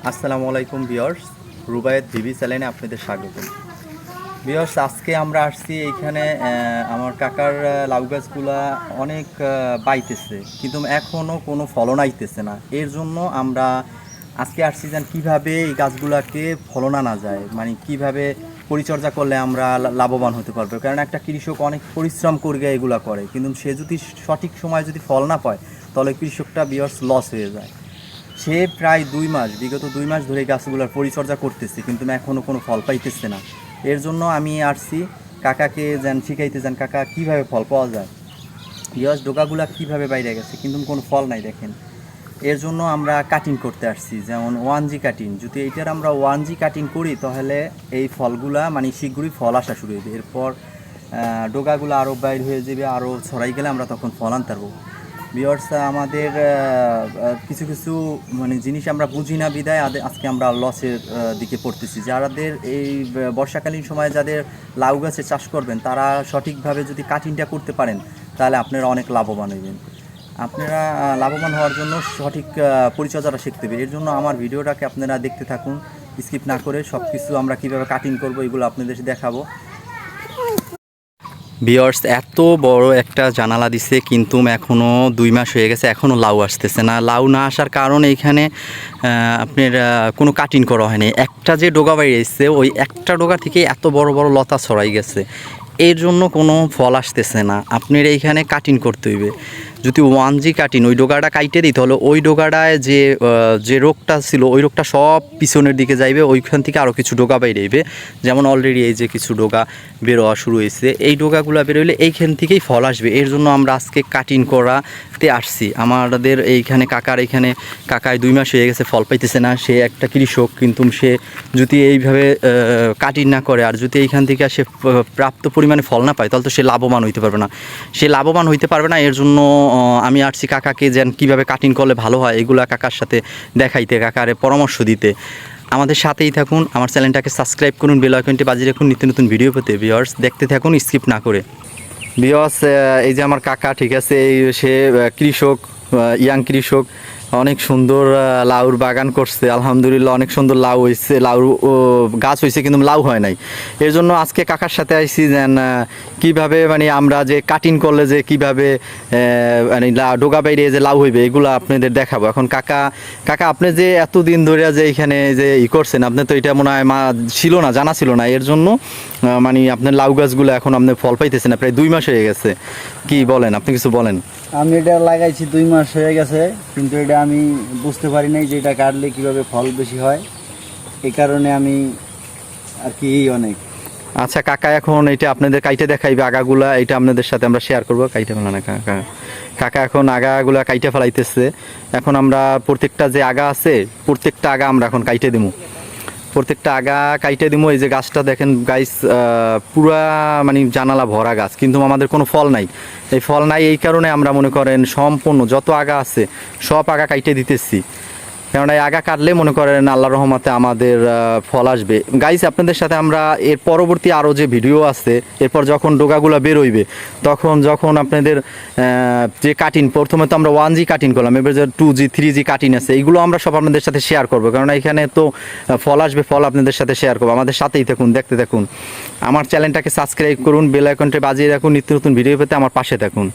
আসসালামু আলাইকুম viewers, Rubayet VV চ্যানেলে আপনাদের স্বাগত। ভিউয়ার্স, আজকে আমরা আসছি এইখানে আমার কাকার লাউ গাছগুলা অনেক বাইতেছে, কিন্তু এখনও কোনো ফলন আইতেছে না। এর জন্য আমরা আজকে আসছি যেন কীভাবে এই গাছগুলাকে ফলন আনা যায়, মানে কীভাবে পরিচর্যা করলে আমরা লাভবান হতে পারবো। কারণ একটা কৃষক অনেক পরিশ্রম করে এগুলা করে, কিন্তু সে যদি সঠিক সময় যদি ফল না পায় তাহলে কৃষকটা ভিউয়ার্স লস হয়ে যায়। সে প্রায় বিগত 2 মাস ধরে গাছগুলোর পরিচর্যা করতেছে, কিন্তু এখনও কোনো ফল পাইতেছে না। এর জন্য আমি আসছি কাকাকে যেন শিখাইতে যান কাকা কীভাবে ফল পাওয়া যায়। ইয়াস ডোকাগুলা কীভাবে বাইরে গেছে, কিন্তু কোনো ফল নাই দেখেন। এর জন্য আমরা কাটিং করতে আসছি, যেমন 1G কাটিং। যদি এইটার আমরা 1G কাটিং করি তাহলে এই ফলগুলা মানে শীঘ্রই ফল আসা শুরু হবে। এরপর ডোকাগুলো আরও বাইর হয়ে যাবে, আরও ছড়াই গেলে আমরা তখন ফল আনতে পারবো। ভিউয়ার্স, আমাদের কিছু কিছু মানে জিনিস আমরা বুঝি না বিদায় আজকে আমরা লসের দিকে পড়তেছি। যাদের এই বর্ষাকালীন সময়ে যাদের লাউ গাছে চাষ করবেন তারা সঠিকভাবে যদি কাটিংটা করতে পারেন তাহলে আপনারা অনেক লাভবান হবেন। আপনারা লাভবান হওয়ার জন্য সঠিক পরিচর্যাটা শিখতে হবে। এর জন্য আমার ভিডিওটাকে আপনারা দেখতে থাকুন, স্কিপ না করে। সব কিছু আমরা কীভাবে কাটিং করবো এগুলো আপনাদের দেখাবো। ভিউয়ার্স, এত বড় একটা জানালা দিছে, কিন্তু এখনও 2 মাস হয়ে গেছে, এখনও লাউ আসতেছে না। লাউ না আসার কারণ এইখানে আপনার কোনো কাটিং করা হয়নি। একটা যে ডোগা বাইরে এসছে, ওই একটা ডোগা থেকে এত বড় বড় লতা ছড়াই গেছে। এর জন্য কোনো ফল আসতেছে না। আপনার এইখানে কাটিং করতে হইবে। যদি 1G কাটিং ওই ডোগাটা কাইটে দিই তাহলে ওই ডোগাটায় যে রোগটা ছিল ওই রোগটা সব পিছনের দিকে যাইবে, ওইখান থেকে আরও কিছু ডোগা বাইরেইবে। যেমন অলরেডি এই যে কিছু ডোগা বেরোয়া শুরু হয়েছে, এই ডোগাগুলো বেরোলে এইখান থেকেই ফল আসবে। এর জন্য আমরা আজকে কাটিং করাতে আসছি। আমাদের এইখানে কাকায় 2 মাস হয়ে গেছে, ফল পাইতেছে না। সে একটা কৃষক, কিন্তু সে যদি এইভাবে কাটিং না করে আর যদি এইখান থেকে সে প্রাপ্ত পরিমাণে ফল না পায় তাহলে তো সে লাভবান হইতে পারবে না। এর জন্য আমি আসছি কাকাকে যেন কীভাবে কাটিং করলে ভালো হয় এগুলা কাকার সাথে দেখাইতে, কাকারে পরামর্শ দিতে। আমাদের সাথেই থাকুন, আমার চ্যানেলটাকে সাবস্ক্রাইব করুন, বেল আইকনটি বাজিয়ে রাখুন নিত্য নতুন ভিডিও পেতে। ভিউয়ার্স, দেখতে থাকুন স্কিপ না করে। ভিউয়ার্স, এই যে আমার কাকা, ঠিক আছে, সে কৃষক, ইয়াং কৃষক, অনেক সুন্দর লাউর বাগান করছে। আলহামদুলিল্লাহ, অনেক সুন্দর লাউ হয়েছে, লাউ গাছ হয়েছে, কিন্তু লাউ হয় নাই। এর জন্য আজকে কাকার সাথে আইছি যেন কীভাবে মানে আমরা যে কাটিং করলে যে কীভাবে মানে ডোগা বাইরে যে লাউ হইবে এগুলো আপনাদের দেখাবো। এখন কাকা আপনি যে এতদিন ধরে যে এখানে যে করছেন, আপনি তো এটা মনে হয় জানা ছিল না। এর জন্য মানে আপনার লাউ গাছগুলো এখন আপনি ফল পাইতেছেন না, প্রায় 2 মাস হয়ে গেছে। কি বলেন, আপনি কিছু বলেন? আমি এটা লাগাইছি 2 মাস হয়ে গেছে, কিন্তু এটা আমি বুঝতে পারি নাই যে এটা কাটলে কীভাবে ফল বেশি হয়। এই কারণে আমি আর কি অনেক। আচ্ছা কাকা, এখন এটা আপনাদের কাইটে দেখাইবে আগাগুলা, এটা আপনাদের সাথে আমরা শেয়ার করবো। কাইটে ফেলা না কাকা এখন আগাগুলা কাইটে ফেলাইতেছে। এখন আমরা প্রত্যেকটা যে আগা আছে, প্রত্যেকটা আগা আমরা এখন কাইটে দেবো। এই যে গাছটা দেখেন গাইস, পুরা মানে জানালা ভরা গাছ, কিন্তু আমাদের কোনো ফল নাই। এই কারণে আমরা মনে করেন সম্পূর্ণ যত আগা আছে সব আগা কাইটে দিতেছি। কারণ এই আগা কাটলে মনে করেন আল্লাহর রহমতে আমাদের ফল আসবে। গাইস, আপনাদের সাথে আমরা এর পরবর্তী আরও যে ভিডিও আছে, এরপর যখন ডোগাগুলো বেরোইবে যখন আপনাদের যে কাটিং, প্রথমে তো আমরা 1G কাটিং করলাম, এবার যে 2G 3G কাটিং আছে, এইগুলো আমরা সব আপনাদের সাথে শেয়ার করবো। কারণ এখানে তো ফল আসবে, ফল আপনাদের সাথে শেয়ার করবো। আমাদের সাথেই থাকুন, দেখতে থাকুন। আমার চ্যানেলটাকে সাবস্ক্রাইব করুন, বেল আইকনটি বাজিয়ে রাখুন, নিত্য নতুন ভিডিও পেতে আমার পাশে থাকুন।